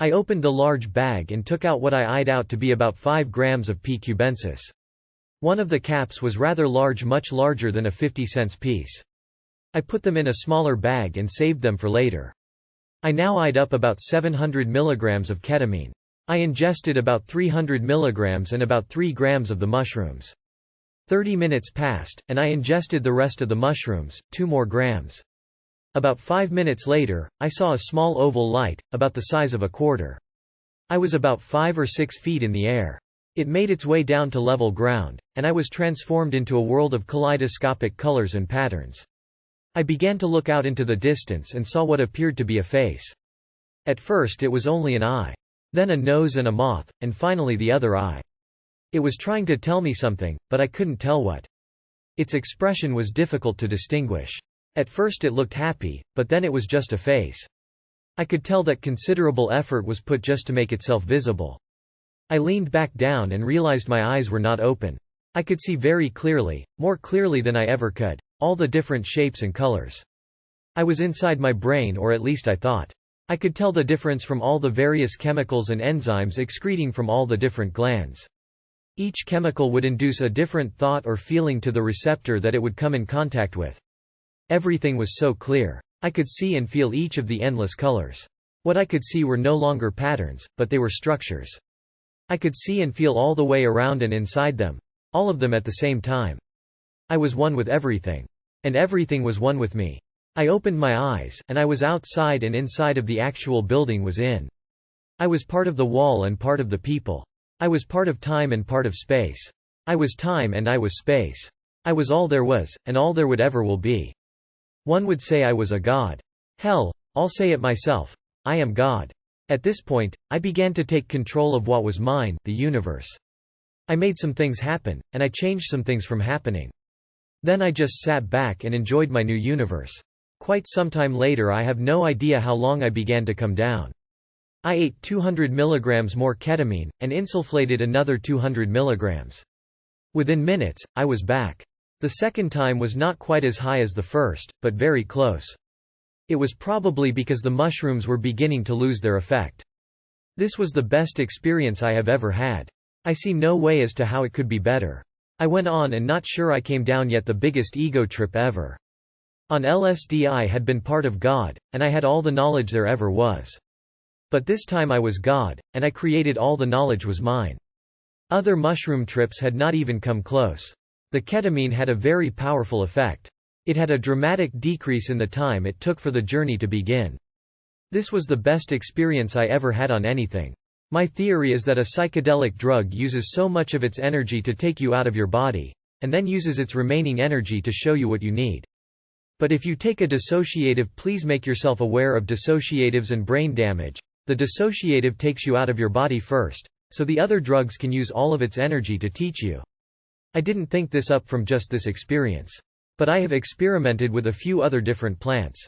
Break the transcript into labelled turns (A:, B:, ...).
A: I opened the large bag and took out what I eyed out to be about 5 grams of P. cubensis. One of the caps was rather large, much larger than a 50-cent piece. I put them in a smaller bag and saved them for later. I now eyed up about 700 milligrams of ketamine. I ingested about 300 milligrams and about 3 grams of the mushrooms. 30 minutes passed, and I ingested the rest of the mushrooms, 2 more grams. About 5 minutes later, I saw a small oval light, about the size of a quarter. I was about 5 or 6 feet in the air. It made its way down to level ground, and I was transformed into a world of kaleidoscopic colors and patterns. I began to look out into the distance and saw what appeared to be a face. At first it was only an eye. Then a nose and a mouth, and finally the other eye. It was trying to tell me something, but I couldn't tell what. Its expression was difficult to distinguish. At first it looked happy, but then it was just a face. I could tell that considerable effort was put just to make itself visible. I leaned back down and realized my eyes were not open. I could see very clearly, more clearly than I ever could, all the different shapes and colors. I was inside my brain, or at least I thought. I could tell the difference from all the various chemicals and enzymes excreting from all the different glands. Each chemical would induce a different thought or feeling to the receptor that it would come in contact with. Everything was so clear. I could see and feel each of the endless colors. What I could see were no longer patterns, but they were structures. I could see and feel all the way around and inside them, all of them at the same time. I was one with everything. And everything was one with me. I opened my eyes, and I was outside and inside of the actual building was in. I was part of the wall and part of the people. I was part of time and part of space. I was time and I was space. I was all there was, and all there would ever will be. One would say I was a god. Hell, I'll say it myself. I am God. At this point, I began to take control of what was mine, the universe. I made some things happen, and I changed some things from happening. Then I just sat back and enjoyed my new universe. Quite some time later, I have no idea how long, I began to come down. I ate 200 milligrams more ketamine, and insufflated another 200 milligrams. Within minutes, I was back. The second time was not quite as high as the first, but very close. It was probably because the mushrooms were beginning to lose their effect. This was the best experience I have ever had. I see no way as to how it could be better. I went on and not sure I came down yet, the biggest ego trip ever. On LSD I had been part of God, and I had all the knowledge there ever was. But this time I was God, and I created all the knowledge was mine. Other mushroom trips had not even come close. The ketamine had a very powerful effect. It had a dramatic decrease in the time it took for the journey to begin. This was the best experience I ever had on anything. My theory is that a psychedelic drug uses so much of its energy to take you out of your body, and then uses its remaining energy to show you what you need. But if you take a dissociative, please make yourself aware of dissociatives and brain damage. The dissociative takes you out of your body first, so the other drugs can use all of its energy to teach you. I didn't think this up from just this experience. But I have experimented with a few other different plants.